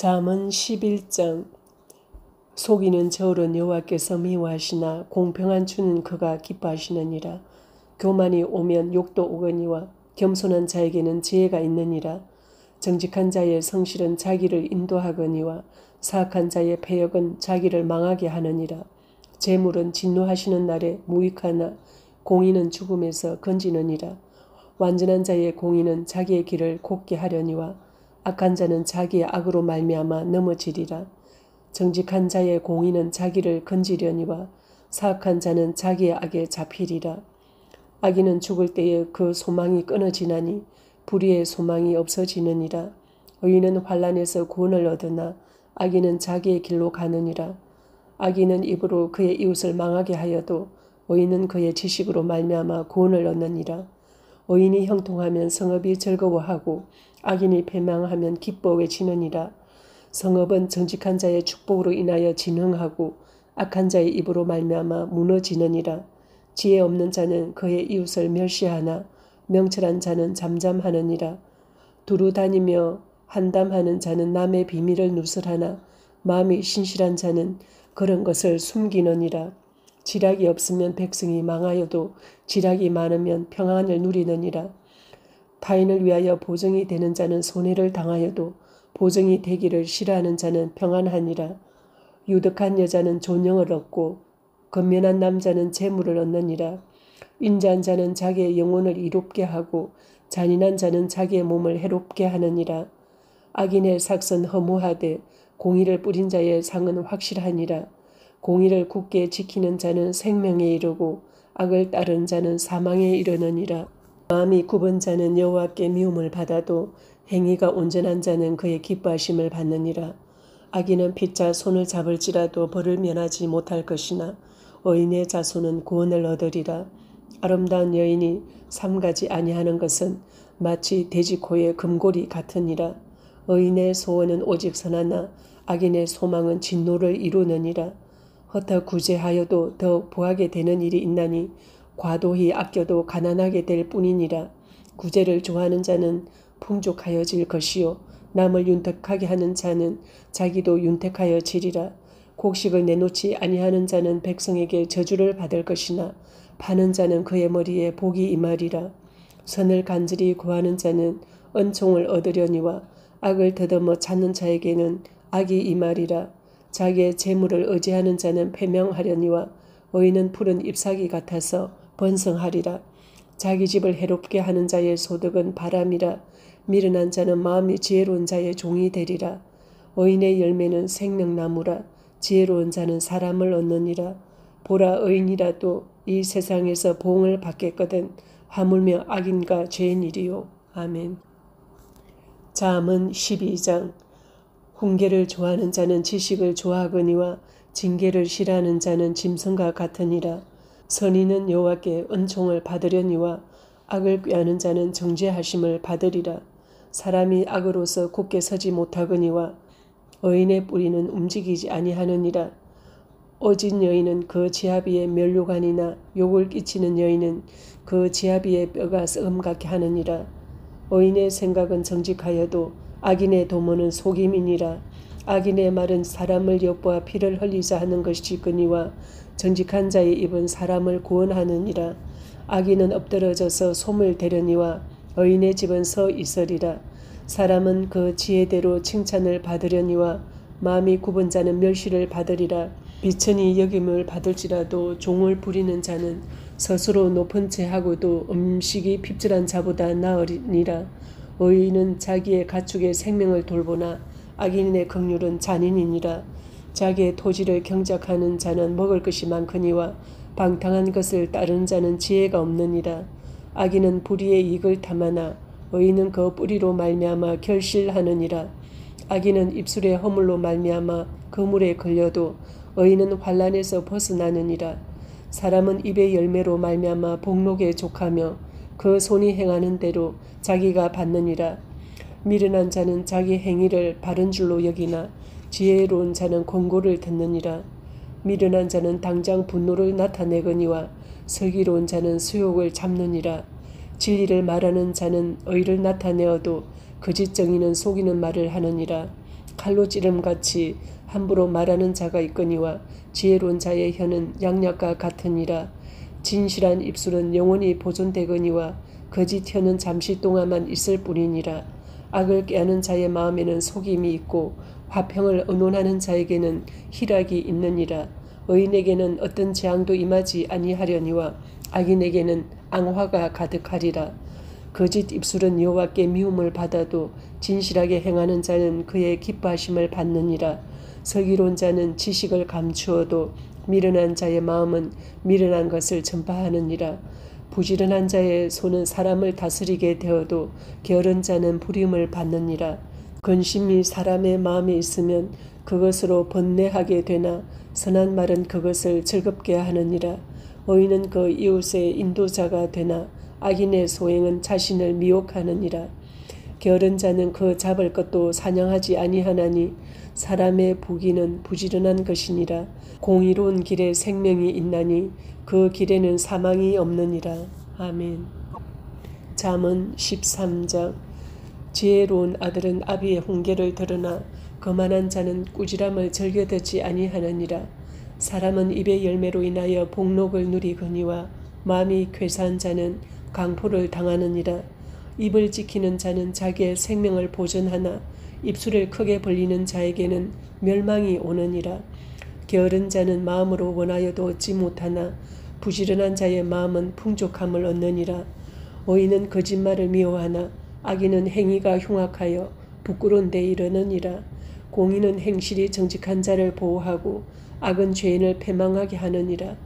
잠언 11장. 속이는 저울은 여호와께서 미워하시나 공평한 주는 그가 기뻐하시느니라. 교만이 오면 욕도 오거니와 겸손한 자에게는 지혜가 있느니라. 정직한 자의 성실은 자기를 인도하거니와 사악한 자의 패역은 자기를 망하게 하느니라. 재물은 진노하시는 날에 무익하나 공의는 죽음에서 건지느니라. 완전한 자의 공의는 자기의 길을 곱게 하려니와 악한 자는 자기의 악으로 말미암아 넘어지리라. 정직한 자의 공의는 자기를 건지려니와 사악한 자는 자기의 악에 잡히리라. 악인은 죽을 때에 그 소망이 끊어지나니 불의의 소망이 없어지느니라. 의인은 환난에서 구원을 얻으나 악인은 자기의 길로 가느니라. 악인은 입으로 그의 이웃을 망하게 하여도 의인은 그의 지식으로 말미암아 구원을 얻느니라. 의인이 형통하면 성읍이 즐거워하고 악인이 패망하면 기뻐 외치느니라. 성읍은 정직한 자의 축복으로 인하여 진흥하고 악한 자의 입으로 말미암아 무너지느니라. 지혜 없는 자는 그의 이웃을 멸시하나 명철한 자는 잠잠하느니라. 두루 다니며 한담하는 자는 남의 비밀을 누설하나 마음이 신실한 자는 그런 것을 숨기느니라. 지략이 없으면 백성이 망하여도 지략이 많으면 평안을 누리느니라. 타인을 위하여 보정이 되는 자는 손해를 당하여도 보정이 되기를 싫어하는 자는 평안하니라. 유득한 여자는 존영을 얻고 건면한 남자는 재물을 얻느니라. 인자한 자는 자기의 영혼을 이롭게 하고 잔인한 자는 자기의 몸을 해롭게 하느니라. 악인의 삭은 허무하되 공의를 뿌린 자의 상은 확실하니라. 공의를 굳게 지키는 자는 생명에 이르고 악을 따르는 자는 사망에 이르느니라. 마음이 굽은 자는 여호와께 미움을 받아도 행위가 온전한 자는 그의 기뻐하심을 받느니라. 악인은 피차 손을 잡을지라도 벌을 면하지 못할 것이나 의인의 자손은 구원을 얻으리라. 아름다운 여인이 삼가지 아니하는 것은 마치 돼지코의 금고리 같으니라. 의인의 소원은 오직 선하나 악인의 소망은 진노를 이루느니라. 헛헛 구제하여도 더욱 부하게 되는 일이 있나니 과도히 아껴도 가난하게 될 뿐이니라. 구제를 좋아하는 자는 풍족하여질 것이요 남을 윤택하게 하는 자는 자기도 윤택하여지리라. 곡식을 내놓지 아니하는 자는 백성에게 저주를 받을 것이나 파는 자는 그의 머리에 복이 임하리라. 선을 간절히 구하는 자는 은총을 얻으려니와 악을 더듬어 찾는 자에게는 악이 임하리라. 자기의 재물을 의지하는 자는 패명하려니와 의인은 푸른 잎사귀 같아서 번성하리라. 자기 집을 해롭게 하는 자의 소득은 바람이라. 미련한 자는 마음이 지혜로운 자의 종이 되리라. 의인의 열매는 생명나무라. 지혜로운 자는 사람을 얻느니라. 보라, 의인이라도 이 세상에서 보응을 받겠거든 하물며 악인과 죄인이리요. 아멘. 잠언 12장. 훈계를 좋아하는 자는 지식을 좋아하거니와 징계를 싫어하는 자는 짐승과 같으니라. 선인은 여호와께 은총을 받으려니와 악을 꾀하는 자는 정죄하심을 받으리라. 사람이 악으로서 굳게 서지 못하거니와 의인의 뿌리는 움직이지 아니하느니라. 오진 여인은 그 지아비의 면류관이나 욕을 끼치는 여인은 그 지아비의 뼈가 썩음 같게 하느니라. 의인의 생각은 정직하여도 악인의 도모는 속임이니라. 악인의 말은 사람을 엿보아 피를 흘리자 하는 것이거니와 정직한 자의 입은 사람을 구원하느니라. 악인은 엎드러져서 솜을 대려니와 의인의 집은 서 있으리라. 사람은 그 지혜대로 칭찬을 받으려니와 마음이 굽은 자는 멸시를 받으리라. 비천히 여김을 받을지라도 종을 부리는 자는 스스로 높은 채 하고도 음식이 핍절한 자보다 나으니라. 의인은 자기의 가축의 생명을 돌보나 악인의 긍휼은 잔인이니라. 자기의 토지를 경작하는 자는 먹을 것이 많거니와 방탕한 것을 따르는 자는 지혜가 없느니라. 악인은 불의의 이익을 탐하나 의인은 그 뿌리로 말미암아 결실하느니라. 악인은 입술의 허물로 말미암아 그물에 걸려도 의인은 환난에서 벗어나느니라. 사람은 입의 열매로 말미암아 복록에 족하며 그 손이 행하는 대로 자기가 받느니라. 미련한 자는 자기 행위를 바른 줄로 여기나 지혜로운 자는 권고를 듣느니라. 미련한 자는 당장 분노를 나타내거니와 슬기로운 자는 수욕을 잡느니라. 진리를 말하는 자는 의를 나타내어도 거짓 정의는 속이는 말을 하느니라. 칼로 찌름같이 함부로 말하는 자가 있거니와 지혜로운 자의 혀는 양약과 같으니라. 진실한 입술은 영원히 보존되거니와 거짓 혀는 잠시 동안만 있을 뿐이니라. 악을 꾀하는 자의 마음에는 속임이 있고 화평을 의논하는 자에게는 희락이 있느니라. 의인에게는 어떤 재앙도 임하지 아니하려니와 악인에게는 앙화가 가득하리라. 거짓 입술은 여호와께 미움을 받아도 진실하게 행하는 자는 그의 기뻐하심을 받느니라. 서기로운 자는 지식을 감추어도 미련한 자의 마음은 미련한 것을 전파하느니라. 부지런한 자의 손은 사람을 다스리게 되어도 게으른 자는 부림을 받느니라. 근심이 사람의 마음에 있으면 그것으로 번뇌하게 되나 선한 말은 그것을 즐겁게 하느니라. 의인은 그 이웃의 인도자가 되나 악인의 소행은 자신을 미혹하느니라. 게으른 자는 그 잡을 것도 사냥하지 아니하나니 사람의 부귀는 부지런한 것이니라. 공의로운 길에 생명이 있나니 그 길에는 사망이 없느니라. 아멘. 잠언 13장. 지혜로운 아들은 아비의 훈계를 들으나 거만한 자는 꾸지람을 즐겨 듣지 아니하느니라. 사람은 입의 열매로 인하여 복록을 누리거니와 마음이 괴사한 자는 강포를 당하느니라. 입을 지키는 자는 자기의 생명을 보존하나 입술을 크게 벌리는 자에게는 멸망이 오느니라. 게으른 자는 마음으로 원하여도 얻지 못하나 부지런한 자의 마음은 풍족함을 얻느니라. 의인은 거짓말을 미워하나 악인은 행위가 흉악하여 부끄러운 데 이르느니라. 공의는 행실이 정직한 자를 보호하고 악은 죄인을 패망하게 하느니라.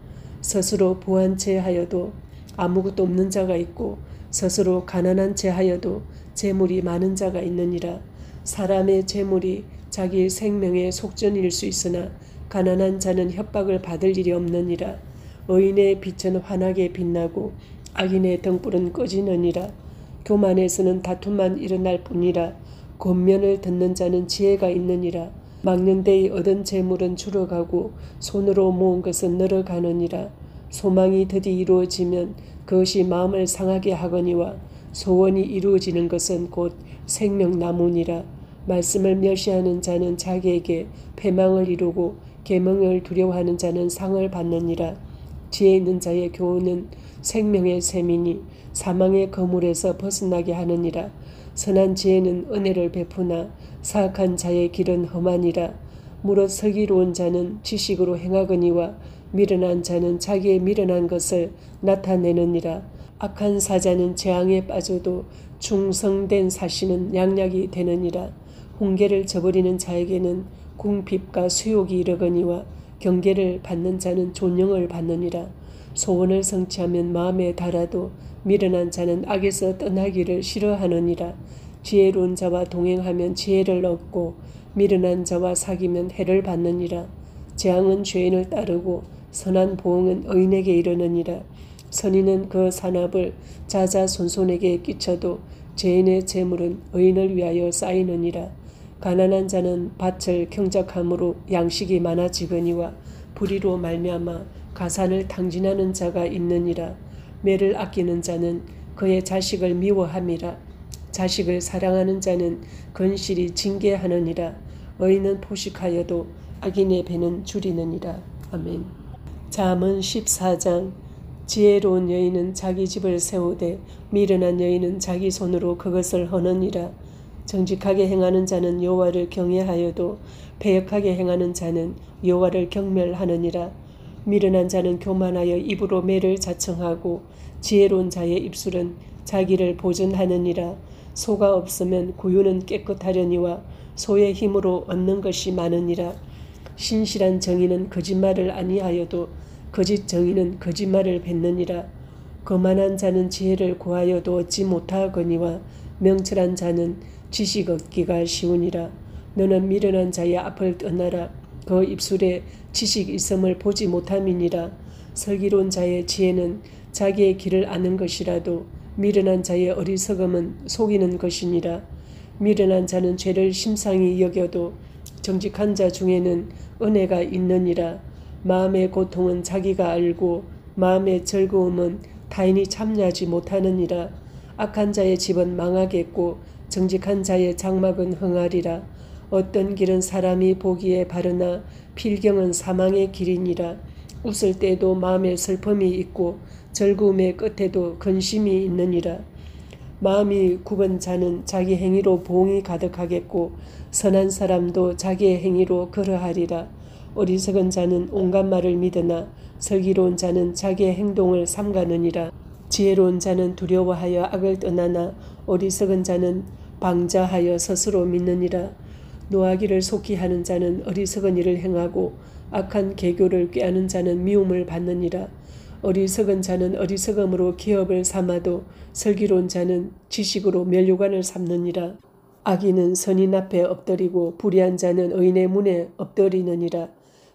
스스로 부한 채 하여도 아무것도 없는 자가 있고 스스로 가난한 채 하여도 재물이 많은 자가 있느니라. 사람의 재물이 자기 생명의 속전일 수 있으나 가난한 자는 협박을 받을 일이 없느니라. 의인의 빛은 환하게 빛나고 악인의 등불은 꺼지느니라. 교만에서는 다툼만 일어날 뿐이라. 권면을 듣는 자는 지혜가 있느니라. 막는 데에 얻은 재물은 줄어가고 손으로 모은 것은 늘어가느니라. 소망이 드디 이루어지면 그것이 마음을 상하게 하거니와 소원이 이루어지는 것은 곧 생명나무니라. 말씀을 멸시하는 자는 자기에게 패망을 이루고 계명을 두려워하는 자는 상을 받느니라. 지혜 있는 자의 교훈은 생명의 샘이니 사망의 거물에서 벗어나게 하느니라. 선한 지혜는 은혜를 베푸나 사악한 자의 길은 험하니라. 무릇 서기로운 자는 지식으로 행하거니와 미련한 자는 자기의 미련한 것을 나타내느니라. 악한 사자는 재앙에 빠져도 충성된 사신은 양약이 되느니라. 훈계를 저버리는 자에게는 궁핍과 수욕이 이르거니와 경계를 받는 자는 존영을 받느니라. 소원을 성취하면 마음에 달아도 미련한 자는 악에서 떠나기를 싫어하느니라. 지혜로운 자와 동행하면 지혜를 얻고 미련한 자와 사귀면 해를 받느니라. 재앙은 죄인을 따르고 선한 보응은 의인에게 이르느니라. 선인은 그 산업을 자자손손에게 끼쳐도 죄인의 재물은 의인을 위하여 쌓이느니라. 가난한 자는 밭을 경작함으로 양식이 많아지거니와 불의로 말미암아 가산을 탕진하는 자가 있느니라. 매를 아끼는 자는 그의 자식을 미워함이라. 자식을 사랑하는 자는 건실히 징계하느니라. 의인은 포식하여도 악인의 배는 줄이느니라. 아멘. 잠언 14장. 지혜로운 여인은 자기 집을 세우되 미련한 여인은 자기 손으로 그것을 허느니라. 정직하게 행하는 자는 여호와를 경외하여도 패역하게 행하는 자는 여호와를 경멸하느니라. 미련한 자는 교만하여 입으로 매를 자청하고 지혜로운 자의 입술은 자기를 보존하느니라. 소가 없으면 구유는 깨끗하려니와 소의 힘으로 얻는 것이 많으니라. 신실한 정의는 거짓말을 아니하여도 거짓 정의는 거짓말을 뱉느니라. 거만한 자는 지혜를 구하여도 얻지 못하거니와 명철한 자는 지식 얻기가 쉬우니라. 너는 미련한 자의 앞을 떠나라. 그 입술에 지식 있음을 보지 못함이니라. 슬기로운 자의 지혜는 자기의 길을 아는 것이라도 미련한 자의 어리석음은 속이는 것이니라. 미련한 자는 죄를 심상히 여겨도 정직한 자 중에는 은혜가 있느니라. 마음의 고통은 자기가 알고 마음의 즐거움은 타인이 참여하지 못하느니라. 악한 자의 집은 망하겠고 정직한 자의 장막은 흥하리라. 어떤 길은 사람이 보기에 바르나 필경은 사망의 길이니라. 웃을 때도 마음에 슬픔이 있고 즐거움의 끝에도 근심이 있느니라. 마음이 굽은 자는 자기 행위로 보응이 가득하겠고 선한 사람도 자기의 행위로 그러하리라. 어리석은 자는 온갖 말을 믿으나 슬기로운 자는 자기의 행동을 삼가느니라. 지혜로운 자는 두려워하여 악을 떠나나 어리석은 자는 방자하여 스스로 믿느니라. 노하기를 속히 하는 자는 어리석은 일을 행하고 악한 계교를 꾀하는 자는 미움을 받느니라. 어리석은 자는 어리석음으로 기업을 삼아도 슬기로운 자는 지식으로 면류관을 삼느니라. 악인은 선인 앞에 엎드리고 불의한 자는 의인의 문에 엎드리느니라.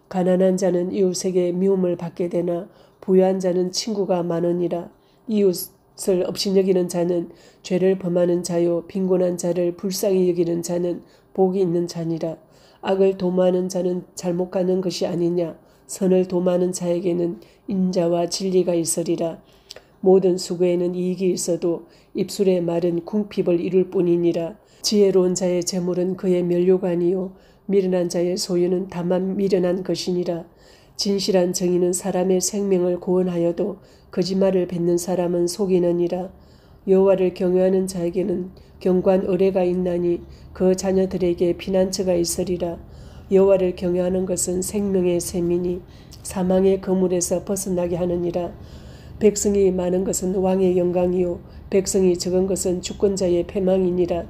가난한 자는 이웃에게 미움을 받게 되나 부유한 자는 친구가 많으니라. 이웃을 업신여기는 자는 죄를 범하는 자요 빈곤한 자를 불쌍히 여기는 자는 복이 있는 자니라. 악을 도모하는 자는 잘못 가는 것이 아니냐. 선을 도모하는 자에게는 인자와 진리가 있으리라. 모든 수고에는 이익이 있어도 입술의 말은 궁핍을 이룰 뿐이니라. 지혜로운 자의 재물은 그의 면류관이요 미련한 자의 소유는 다만 미련한 것이니라. 진실한 정의는 사람의 생명을 구원하여도 거짓말을 뱉는 사람은 속이느니라. 여호와를 경외하는 자에게는 견고한 의뢰가 있나니 그 자녀들에게 피난처가 있으리라. 여호와를 경외하는 것은 생명의 셈이니 사망의 그물에서 벗어나게 하느니라. 백성이 많은 것은 왕의 영광이요 백성이 적은 것은 주권자의 패망이니라.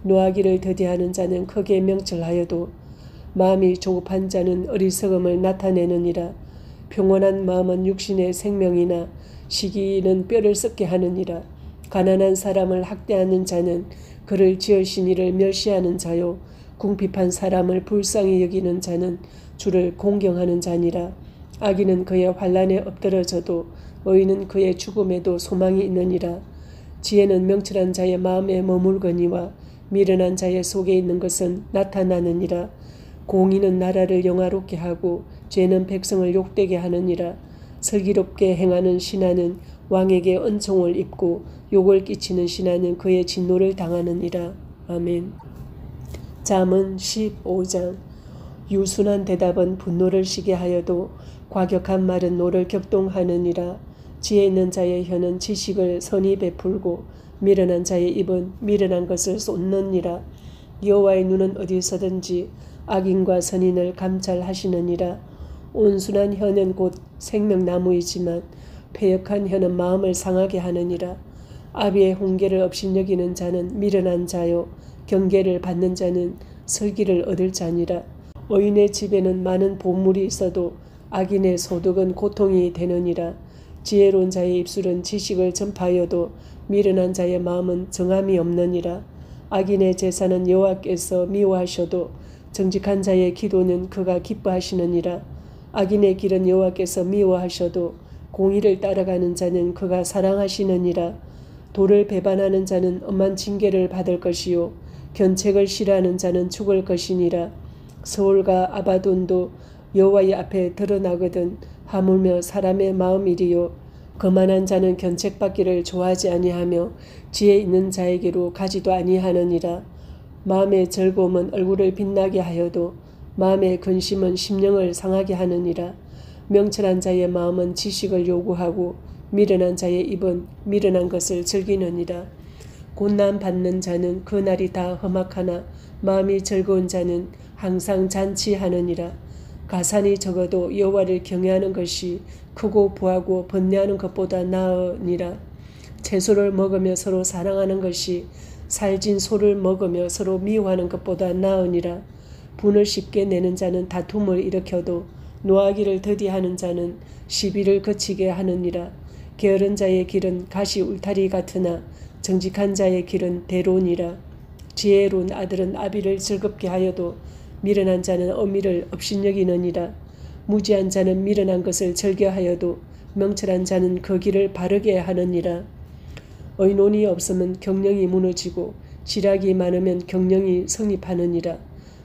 노하기를 더디하는 자는 크게 명철하여도 마음이 조급한 자는 어리석음을 나타내느니라. 평온한 마음은 육신의 생명이나 시기는 뼈를 썩게 하느니라. 가난한 사람을 학대하는 자는 그를 지으신 이를 멸시하는 자요 궁핍한 사람을 불쌍히 여기는 자는 주를 공경하는 자니라. 악인은 그의 환난에 엎드러져도 의인은 그의 죽음에도 소망이 있느니라. 지혜는 명철한 자의 마음에 머물거니와 미련한 자의 속에 있는 것은 나타나느니라. 공의는 나라를 영화롭게 하고 죄는 백성을 욕되게 하느니라. 슬기롭게 행하는 신하는 왕에게 은총을 입고 욕을 끼치는 신하는 그의 진노를 당하느니라. 아멘. 잠언 15장. 유순한 대답은 분노를 시게 하여도 과격한 말은 노를 격동하느니라. 지혜 있는 자의 혀는 지식을 선히 베풀고 미련한 자의 입은 미련한 것을 쏟느니라. 여호와의 눈은 어디서든지 악인과 선인을 감찰하시느니라. 온순한 혀는 곧 생명나무이지만 패역한 혀는 마음을 상하게 하느니라. 아비의 훈계를 업신여기는 자는 미련한 자요 경계를 받는 자는 슬기를 얻을 자니라. 의인의 집에는 많은 보물이 있어도 악인의 소득은 고통이 되느니라. 지혜로운 자의 입술은 지식을 전파하여도 미련한 자의 마음은 정함이 없느니라. 악인의 제사는 여호와께서 미워하셔도 정직한 자의 기도는 그가 기뻐하시느니라. 악인의 길은 여호와께서 미워하셔도 공의를 따라가는 자는 그가 사랑하시느니라. 도를 배반하는 자는 엄한 징계를 받을 것이요 견책을 싫어하는 자는 죽을 것이니라. 서울과 아바돈도 여호와의 앞에 드러나거든 하물며 사람의 마음이리요 거만한 자는 견책받기를 좋아하지 아니하며 지혜 있는 자에게로 가지도 아니하느니라. 마음의 즐거움은 얼굴을 빛나게 하여도 마음의 근심은 심령을 상하게 하느니라. 명철한 자의 마음은 지식을 요구하고 미련한 자의 입은 미련한 것을 즐기느니라. 곤난 받는 자는 그 날이 다 험악하나 마음이 즐거운 자는 항상 잔치하느니라. 가산이 적어도 여호와를 경외하는 것이 크고 부하고 번뇌하는 것보다 나으니라. 채소를 먹으며 서로 사랑하는 것이 살진 소를 먹으며 서로 미워하는 것보다 나으니라. 분을 쉽게 내는 자는 다툼을 일으켜도 노하기를 더디하는 자는 시비를 그치게 하느니라. 게으른 자의 길은 가시 울타리 같으나 정직한 자의 길은 대로니라. 지혜로운 아들은 아비를 즐겁게 하여도 미련한 자는 어미를 업신여기느니라. 무지한 자는 미련한 것을 즐겨하여도 명철한 자는 그 길을 바르게 하느니라. 의논이 없으면 경령이 무너지고 지략이 많으면 경령이 성립하느니라.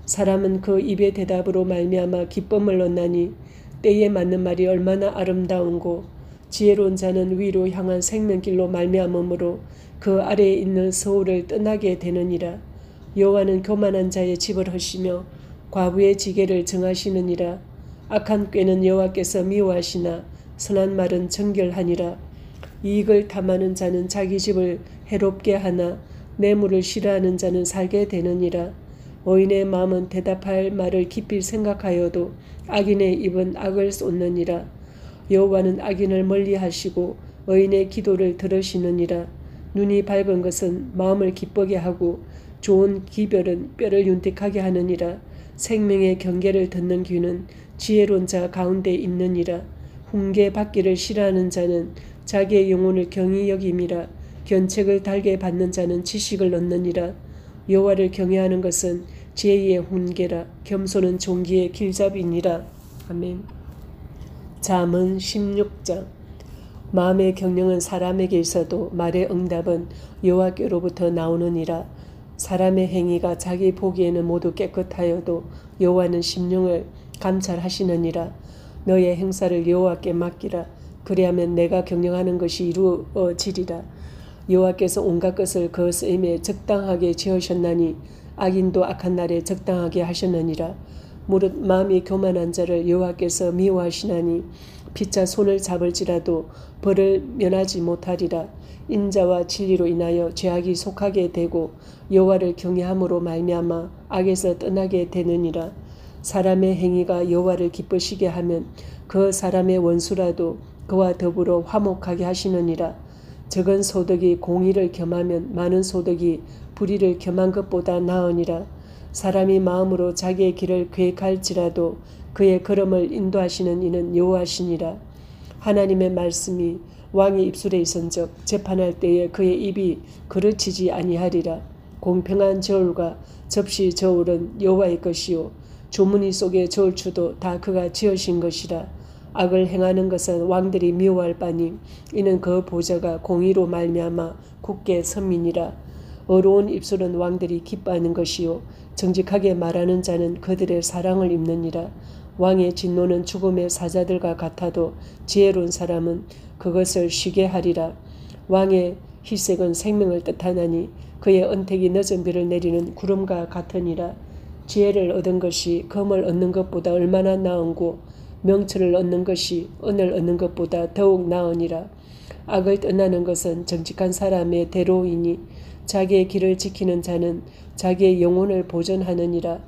사람은 그 입의 대답으로 말미암아 기쁨을 얻나니 때에 맞는 말이 얼마나 아름다운고 지혜로운 자는 위로 향한 생명길로 말미암으므로 그 아래에 있는 서울을 떠나게 되느니라. 여호와는 교만한 자의 집을 허시며 과부의 지게를 정하시느니라. 악한 꾀는 여호와께서 미워하시나 선한 말은 정결하니라. 이익을 탐하는 자는 자기 집을 해롭게 하나 뇌물을 싫어하는 자는 살게 되느니라. 의인의 마음은 대답할 말을 깊이 생각하여도 악인의 입은 악을 쏟느니라. 여호와는 악인을 멀리하시고 의인의 기도를 들으시느니라. 눈이 밝은 것은 마음을 기쁘게 하고 좋은 기별은 뼈를 윤택하게 하느니라. 생명의 경계를 듣는 귀는 지혜로운 자 가운데 있느니라. 훈계 받기를 싫어하는 자는 자기의 영혼을 경히 여김이라. 견책을 달게 받는 자는 지식을 얻느니라. 여호와를 경외하는 것은 지혜의 훈계라. 겸손은 종기의 길잡이니라. 아멘. 잠언 16장. 마음의 경영은 사람에게 있어도 말의 응답은 여호와께로부터 나오느니라. 사람의 행위가 자기 보기에는 모두 깨끗하여도 여호와는 심령을 감찰하시느니라. 너의 행사를 여호와께 맡기라. 그리하면 내가 경영하는 것이 이루어지리라. 여호와께서 온갖 것을 그 쓰임에 적당하게 지으셨나니 악인도 악한 날에 적당하게 하셨느니라. 무릇 마음이 교만한 자를 여호와께서 미워하시나니 피차 손을 잡을지라도 벌을 면하지 못하리라. 인자와 진리로 인하여 죄악이 속하게 되고 여호와를 경외함으로 말미암아 악에서 떠나게 되느니라. 사람의 행위가 여호와를 기쁘시게 하면 그 사람의 원수라도 그와 더불어 화목하게 하시느니라. 적은 소득이 공의를 겸하면 많은 소득이 불의를 겸한 것보다 나으니라. 사람이 마음으로 자기의 길을 계획할지라도 그의 걸음을 인도하시는 이는 여호와시니라. 하나님의 말씀이 왕의 입술에 있은즉 재판할 때에 그의 입이 그르치지 아니하리라. 공평한 저울과 접시 저울은 여호와의 것이요 주머니 속의 저울추도 다 그가 지으신 것이라. 악을 행하는 것은 왕들이 미워할 바니 이는 그 보좌가 공의로 말미암아 굳게 선민이라. 어려운 입술은 왕들이 기뻐하는 것이요 정직하게 말하는 자는 그들의 사랑을 입느니라. 왕의 진노는 죽음의 사자들과 같아도 지혜로운 사람은 그것을 쉬게 하리라. 왕의 희색은 생명을 뜻하나니 그의 언택이 늦은 비를 내리는 구름과 같으니라. 지혜를 얻은 것이 금을 얻는 것보다 얼마나 나은고 명철을 얻는 것이 은을 얻는 것보다 더욱 나으니라. 악을 떠나는 것은 정직한 사람의 대로이니 자기의 길을 지키는 자는 자기의 영혼을 보존하느니라.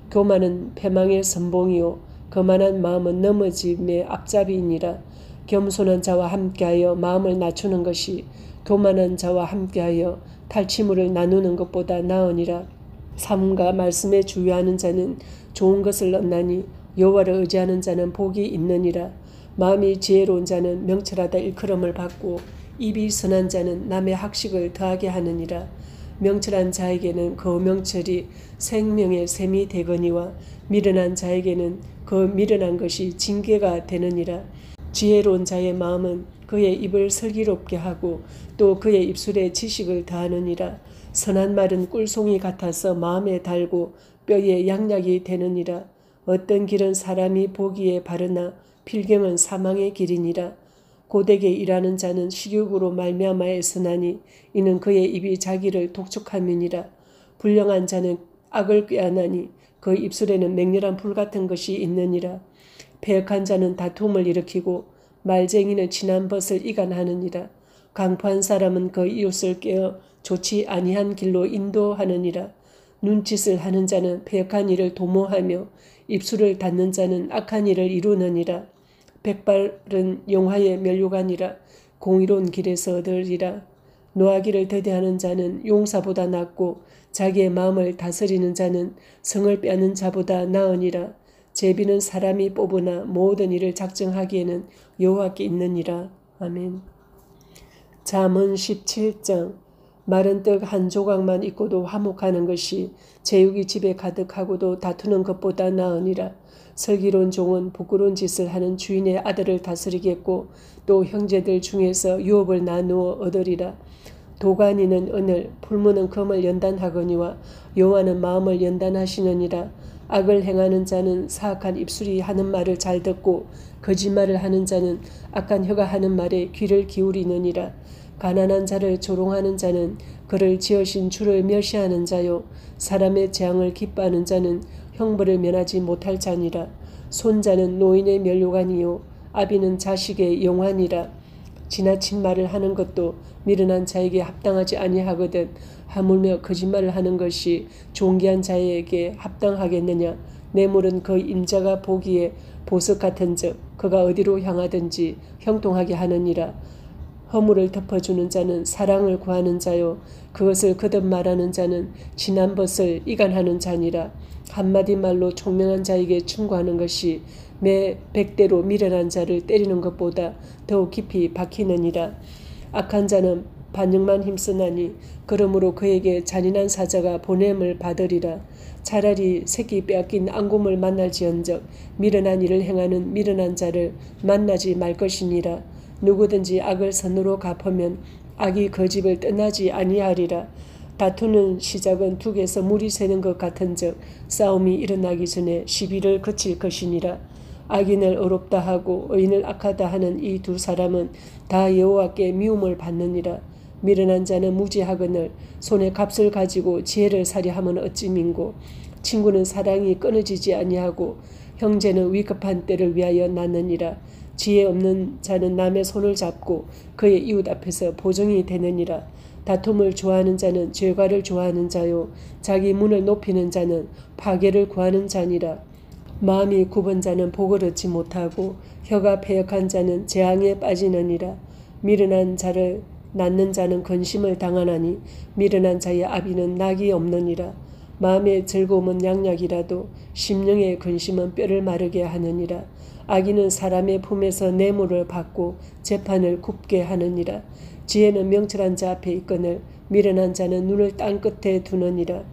교만은 패망의 선봉이요 거만한 마음은 넘어짐의 앞잡이이니라. 겸손한 자와 함께하여 마음을 낮추는 것이 교만한 자와 함께하여 탈취물을 나누는 것보다 나으니라. 삶과 말씀에 주의하는 자는 좋은 것을 얻나니 여호와를 의지하는 자는 복이 있느니라. 마음이 지혜로운 자는 명철하다 일컬음을 받고 입이 선한 자는 남의 학식을 더하게 하느니라. 명철한 자에게는 그 명철이 생명의 샘이 되거니와 미련한 자에게는 그 미련한 것이 징계가 되느니라. 지혜로운 자의 마음은 그의 입을 슬기롭게 하고 또 그의 입술에 지식을 더하느니라. 선한 말은 꿀송이 같아서 마음에 달고 뼈에 양약이 되느니라. 어떤 길은 사람이 보기에 바르나 필경은 사망의 길이니라. 고되게 일하는 자는 식욕으로 말미암아 애쓰나니 이는 그의 입이 자기를 독촉함이니라. 불량한 자는 악을 꾀하나니 그 입술에는 맹렬한 불 같은 것이 있느니라. 패역한 자는 다툼을 일으키고 말쟁이는 친한 벗을 이간하느니라. 강포한 사람은 그 이웃을 깨어 좋지 아니한 길로 인도하느니라. 눈짓을 하는 자는 패역한 일을 도모하며 입술을 닫는 자는 악한 일을 이루느니라. 백발은 영화의 면류관이라. 공의로운 길에서 얻으리라. 노하기를 더디하는 자는 용사보다 낫고 자기의 마음을 다스리는 자는 성을 빼앗는 자보다 나으니라. 제비는 사람이 뽑으나 모든 일을 작정하기에는 여호와께 있느니라. 아멘. 잠언 17장. 마른 떡 한 조각만 있고도 화목하는 것이 제육이 집에 가득하고도 다투는 것보다 나으니라. 슬기로운 종은 부끄러운 짓을 하는 주인의 아들을 다스리겠고 또 형제들 중에서 유업을 나누어 얻으리라. 도가니는 은을 풀무는 금을 연단하거니와 여호와는 마음을 연단하시느니라. 악을 행하는 자는 사악한 입술이 하는 말을 잘 듣고 거짓말을 하는 자는 악한 혀가 하는 말에 귀를 기울이느니라. 가난한 자를 조롱하는 자는 그를 지으신 주를 멸시하는 자요. 사람의 재앙을 기뻐하는 자는 형벌을 면하지 못할 자니라. 손자는 노인의 면류관이요 아비는 자식의 영환이라. 지나친 말을 하는 것도 미련한 자에게 합당하지 아니하거든. 하물며 거짓말을 하는 것이 존귀한 자에게 합당하겠느냐. 뇌물은 그 임자가 보기에 보석 같은즉 그가 어디로 향하든지 형통하게 하느니라. 허물을 덮어주는 자는 사랑을 구하는 자요 그것을 거듭 말하는 자는 지난 벗을 이간하는 자니라. 한마디 말로 총명한 자에게 충고하는 것이 매 100대로 미련한 자를 때리는 것보다 더욱 깊이 박히느니라. 악한 자는 반역만 힘쓰나니 그러므로 그에게 잔인한 사자가 보냄을 받으리라. 차라리 새끼 빼앗긴 앙금을 만날지언정 미련한 일을 행하는 미련한 자를 만나지 말 것이니라. 누구든지 악을 선으로 갚으면 악이 그 집을 떠나지 아니하리라. 다투는 시작은 둑에서 물이 새는 것 같은즉 싸움이 일어나기 전에 시비를 그칠 것이니라. 악인을 의롭다 하고 의인을 악하다 하는 이 두 사람은 다 여호와께 미움을 받느니라. 미련한 자는 무지하거늘 손에 값을 가지고 지혜를 사려 하면 어찌 민고. 친구는 사랑이 끊어지지 아니하고 형제는 위급한 때를 위하여 낳느니라. 지혜 없는 자는 남의 손을 잡고 그의 이웃 앞에서 보정이 되느니라. 다툼을 좋아하는 자는 죄과를 좋아하는 자요 자기 문을 높이는 자는 파괴를 구하는 자니라. 마음이 굽은 자는 복을 얻지 못하고 혀가 패역한 자는 재앙에 빠지느니라. 미련한 자를 낳는 자는 근심을 당하나니 미련한 자의 아비는 낙이 없느니라. 마음의 즐거움은 양약이라도 심령의 근심은 뼈를 마르게 하느니라. 악인은 사람의 품에서 뇌물을 받고 재판을 굽게 하느니라. 지혜는 명철한 자 앞에 있거늘 미련한 자는 눈을 땅 끝에 두느니라.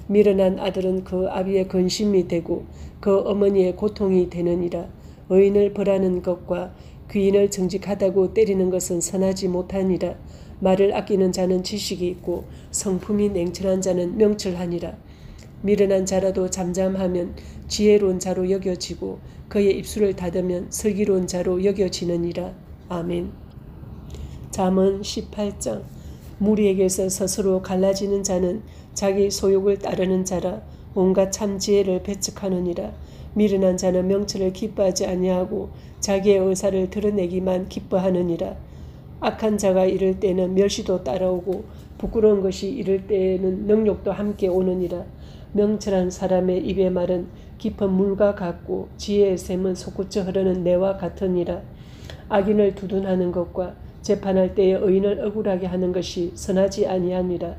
미련한 아들은 그 아비의 근심이 되고 그 어머니의 고통이 되느니라. 의인을 벌하는 것과 귀인을 정직하다고 때리는 것은 선하지 못하니라. 말을 아끼는 자는 지식이 있고 성품이 냉철한 자는 명철하니라. 미련한 자라도 잠잠하면 지혜로운 자로 여겨지고 그의 입술을 닫으면 슬기로운 자로 여겨지느니라. 아멘. 잠언 18장. 무리에게서 스스로 갈라지는 자는 자기 소욕을 따르는 자라. 온갖 참 지혜를 배척하느니라. 미련한 자는 명철을 기뻐하지 아니하고 자기의 의사를 드러내기만 기뻐하느니라. 악한 자가 이를 때는 멸시도 따라오고 부끄러운 것이 이를 때에는 능욕도 함께 오느니라. 명철한 사람의 입의 말은 깊은 물과 같고 지혜의 샘은 솟구쳐 흐르는 내와 같으니라. 악인을 두둔하는 것과 재판할 때에 의인을 억울하게 하는 것이 선하지 아니하니라.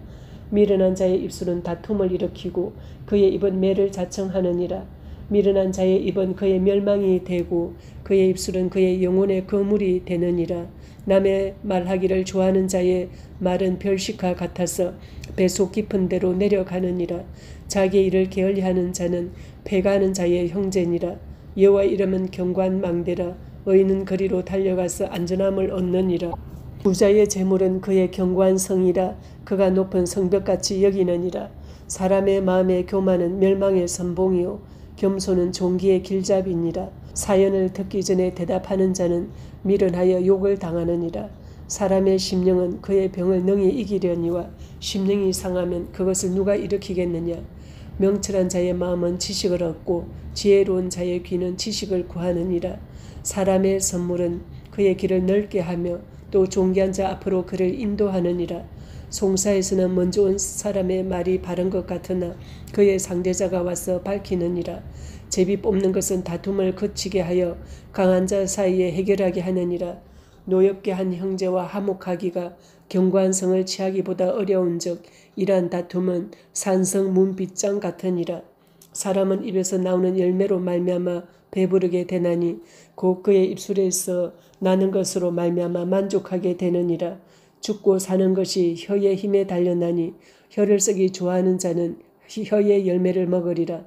미련한 자의 입술은 다툼을 일으키고 그의 입은 매를 자청하느니라. 미련한 자의 입은 그의 멸망이 되고 그의 입술은 그의 영혼의 거물이 되느니라. 남의 말하기를 좋아하는 자의 말은 별식과 같아서 배속 깊은 데로 내려가느니라. 자기 일을 게을리하는 자는 패가하는 자의 형제니라. 여호와 이름은 경관망대라. 의인은 거리로 달려가서 안전함을 얻느니라. 부자의 재물은 그의 견고한 성이라. 그가 높은 성벽같이 여기느니라. 사람의 마음의 교만은 멸망의 선봉이요 겸손은 존귀의 길잡이니라. 사연을 듣기 전에 대답하는 자는 미련하여 욕을 당하느니라. 사람의 심령은 그의 병을 능히 이기려니와 심령이 상하면 그것을 누가 일으키겠느냐. 명철한 자의 마음은 지식을 얻고 지혜로운 자의 귀는 지식을 구하느니라. 사람의 선물은 그의 길을 넓게 하며 또 존귀한 자 앞으로 그를 인도하느니라. 송사에서는 먼저 온 사람의 말이 바른 것 같으나 그의 상대자가 와서 밝히느니라. 제비 뽑는 것은 다툼을 그치게 하여 강한 자 사이에 해결하게 하느니라. 노엽게 한 형제와 화목하기가 견고한 성을 취하기보다 어려운즉 이러한 다툼은 산성 문빗장 같으니라. 사람은 입에서 나오는 열매로 말미암아 배부르게 되나니 곧 그의 입술에서 나는 것으로 말미암아 만족하게 되느니라. 죽고 사는 것이 혀의 힘에 달렸나니 혀를 쓰기 좋아하는 자는 혀의 열매를 먹으리라.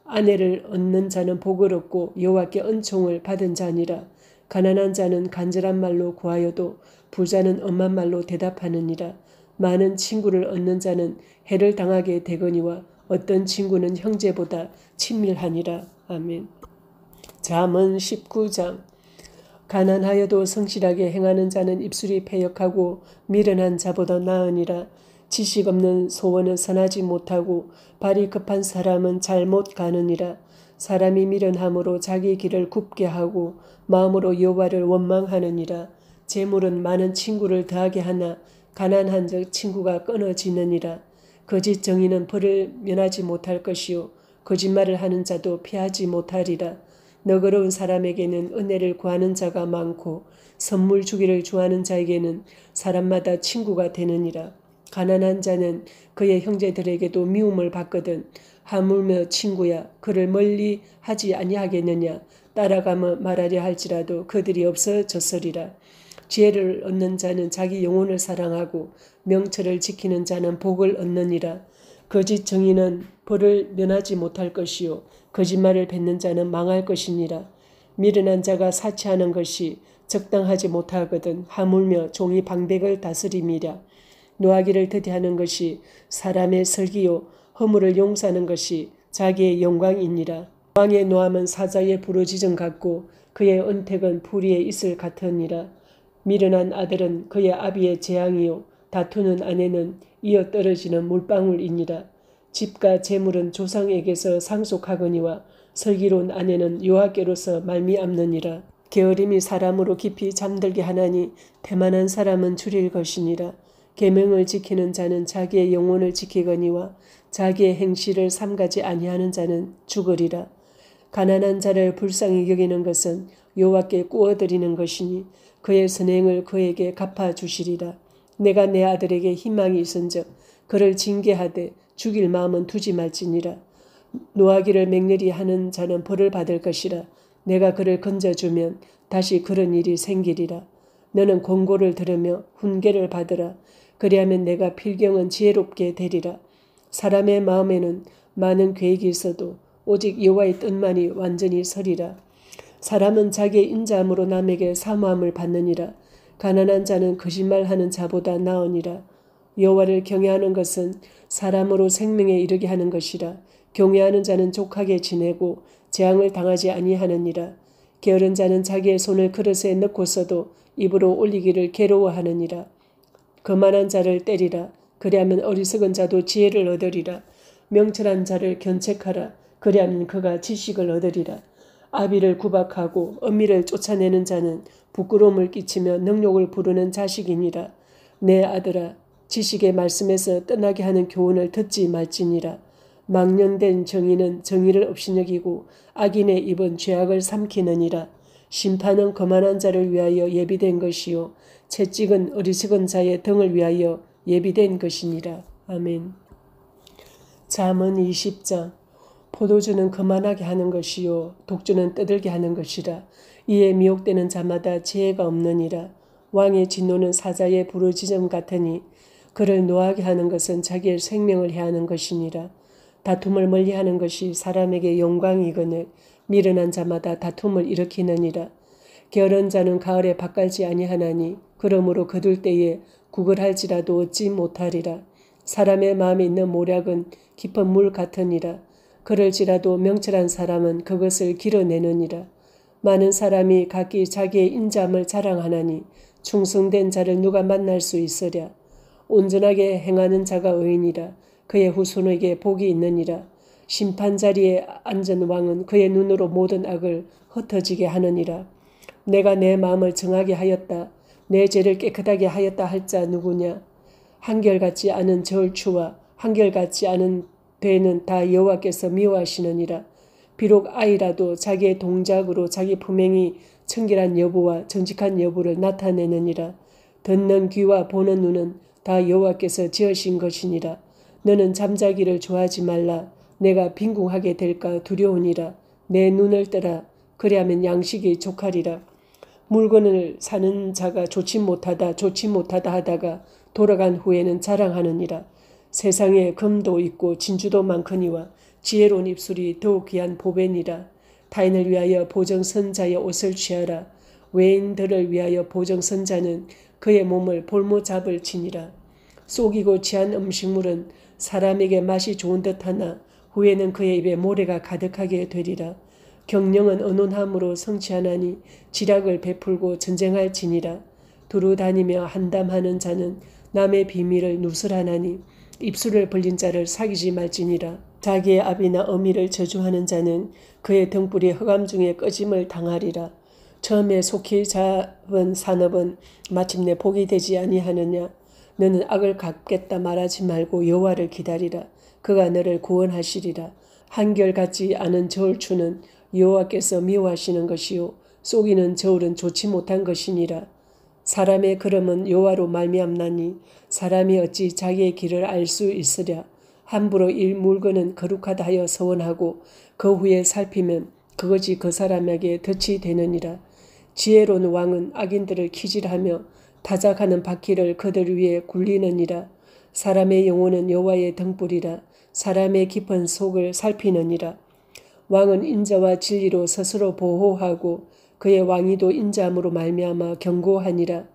아내를 얻는 자는 복을 얻고 여호와께 은총을 받은 자니라. 가난한 자는 간절한 말로 구하여도 부자는 엄한 말로 대답하느니라. 많은 친구를 얻는 자는 해를 당하게 되거니와 어떤 친구는 형제보다 친밀하니라. 아멘. 잠언 19장. 가난하여도 성실하게 행하는 자는 입술이 패역하고 미련한 자보다 나으니라. 지식 없는 소원은 선하지 못하고 발이 급한 사람은 잘못 가느니라. 사람이 미련함으로 자기 길을 굽게 하고 마음으로 여호와를 원망하느니라. 재물은 많은 친구를 더하게 하나 가난한 적 친구가 끊어지느니라. 거짓 정의는 벌을 면하지 못할 것이요 거짓말을 하는 자도 피하지 못하리라. 너그러운 사람에게는 은혜를 구하는 자가 많고 선물 주기를 좋아하는 자에게는 사람마다 친구가 되느니라. 가난한 자는 그의 형제들에게도 미움을 받거든 하물며 친구야 그를 멀리 하지 아니하겠느냐. 따라가며 말하려 할지라도 그들이 없어졌으리라. 지혜를 얻는 자는 자기 영혼을 사랑하고 명철을 지키는 자는 복을 얻느니라. 거짓 정의는 벌을 면하지 못할 것이요 거짓말을 뱉는 자는 망할 것이니라. 미련한 자가 사치하는 것이 적당하지 못하거든 하물며 종이 방백을 다스림이라. 노하기를 더디하는 것이 사람의 설기요 허물을 용서하는 것이 자기의 영광이니라. 왕의 노함은 사자의 부르짖음 같고 그의 은택은 풀이의 이슬 같으니라. 미련한 아들은 그의 아비의 재앙이요 다투는 아내는 이어 떨어지는 물방울이니라. 집과 재물은 조상에게서 상속하거니와 슬기로운 아내는 여호와께로서 말미암느니라. 게으름이 사람으로 깊이 잠들게 하나니 태만한 사람은 줄일 것이니라. 계명을 지키는 자는 자기의 영혼을 지키거니와 자기의 행실을 삼가지 아니하는 자는 죽으리라. 가난한 자를 불쌍히 여기는 것은 여호와께 꾸어드리는 것이니 그의 선행을 그에게 갚아주시리라. 내가 내 아들에게 희망이 있은즉 그를 징계하되 죽일 마음은 두지 말지니라. 노하기를 맹렬히 하는 자는 벌을 받을 것이라. 내가 그를 건져주면 다시 그런 일이 생기리라. 너는 권고를 들으며 훈계를 받으라. 그리하면 내가 필경은 지혜롭게 되리라. 사람의 마음에는 많은 계획이 있어도 오직 여호와의 뜻만이 완전히 서리라. 사람은 자기의 인자함으로 남에게 사모함을 받느니라. 가난한 자는 거짓말하는 자보다 나으니라. 여호와를 경외하는 것은 사람으로 생명에 이르게 하는 것이라. 경외하는 자는 족하게 지내고 재앙을 당하지 아니하느니라. 게으른 자는 자기의 손을 그릇에 넣고서도 입으로 올리기를 괴로워하느니라. 거만한 자를 때리라. 그리하면 어리석은 자도 지혜를 얻으리라. 명철한 자를 견책하라. 그리하면 그가 지식을 얻으리라. 아비를 구박하고 어미를 쫓아내는 자는 부끄러움을 끼치며 능욕을 부르는 자식이니라. 내 아들아 지식의 말씀에서 떠나게 하는 교훈을 듣지 말지니라. 망령된 정의는 정의를 업신여기고 악인의 입은 죄악을 삼키느니라. 심판은 거만한 자를 위하여 예비된 것이요 채찍은 어리석은 자의 등을 위하여 예비된 것이니라. 아멘. 잠언 20장. 포도주는 거만하게 하는 것이요 독주는 떠들게 하는 것이라. 이에 미혹되는 자마다 지혜가 없느니라. 왕의 진노는 사자의 부르짖음 같으니 그를 노하게 하는 것은 자기의 생명을 해하는 것이니라. 다툼을 멀리하는 것이 사람에게 영광이거늘 미련한 자마다 다툼을 일으키느니라. 게으른 자는 가을에 밭갈지 아니하나니 그러므로 거둘 때에 국을 할지라도 얻지 못하리라. 사람의 마음에 있는 모략은 깊은 물 같으니라. 그럴지라도 명철한 사람은 그것을 길어내느니라. 많은 사람이 각기 자기의 인자함을 자랑하나니 충성된 자를 누가 만날 수 있으랴. 온전하게 행하는 자가 의인이라. 그의 후손에게 복이 있느니라. 심판자리에 앉은 왕은 그의 눈으로 모든 악을 흩어지게 하느니라. 내가 내 마음을 정하게 하였다. 내 죄를 깨끗하게 하였다 할 자 누구냐. 한결같지 않은 저울추와 한결같이 않은 배는 다 여호와께서 미워하시느니라. 비록 아이라도 자기의 동작으로 자기 품행이 청결한 여부와 정직한 여부를 나타내느니라. 듣는 귀와 보는 눈은 다 여호와께서 지으신 것이니라. 너는 잠자기를 좋아하지 말라. 내가 빈궁하게 될까 두려우니라. 내 눈을 뜨라. 그리하면 양식이 족하리라. 물건을 사는 자가 좋지 못하다 하다가 돌아간 후에는 자랑하느니라. 세상에 금도 있고 진주도 많거니와 지혜로운 입술이 더욱 귀한 보배니라. 타인을 위하여 보정선자의 옷을 취하라. 외인들을 위하여 보정선자는 그의 몸을 볼모잡을 치니라. 속이고 취한 음식물은 사람에게 맛이 좋은 듯하나 후에는 그의 입에 모래가 가득하게 되리라. 경영은 언론함으로 성취하나니 지략을 베풀고 전쟁할지니라. 두루 다니며 한담하는 자는 남의 비밀을 누설하나니 입술을 벌린 자를 사귀지 말지니라. 자기의 아비나 어미를 저주하는 자는 그의 등불이 흑암 중에 꺼짐을 당하리라. 처음에 속히 잡은 산업은 마침내 복이 되지 아니하느냐. 너는 악을 갚겠다 말하지 말고 여호와를 기다리라. 그가 너를 구원하시리라. 한결같지 않은 저울추는 여호와께서 미워하시는 것이요 속이는 저울은 좋지 못한 것이니라. 사람의 걸음은 여호와로 말미암나니 사람이 어찌 자기의 길을 알 수 있으랴. 함부로 일 물건은 거룩하다 하여 서원하고 그 후에 살피면 그것이 그 사람에게 덫이 되느니라. 지혜로운 왕은 악인들을 키질하며 타작하는 바퀴를 그들 위에 굴리느니라. 사람의 영혼은 여호와의 등불이라. 사람의 깊은 속을 살피느니라. 왕은 인자와 진리로 스스로 보호하고 그의 왕위도 인자함으로 말미암아 견고하니라.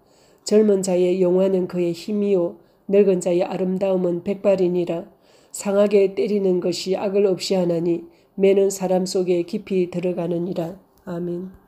젊은 자의 영화는 그의 힘이요 늙은 자의 아름다움은 백발이니라. 상하게 때리는 것이 악을 없이 하나니 매는 사람 속에 깊이 들어가느니라. 아멘.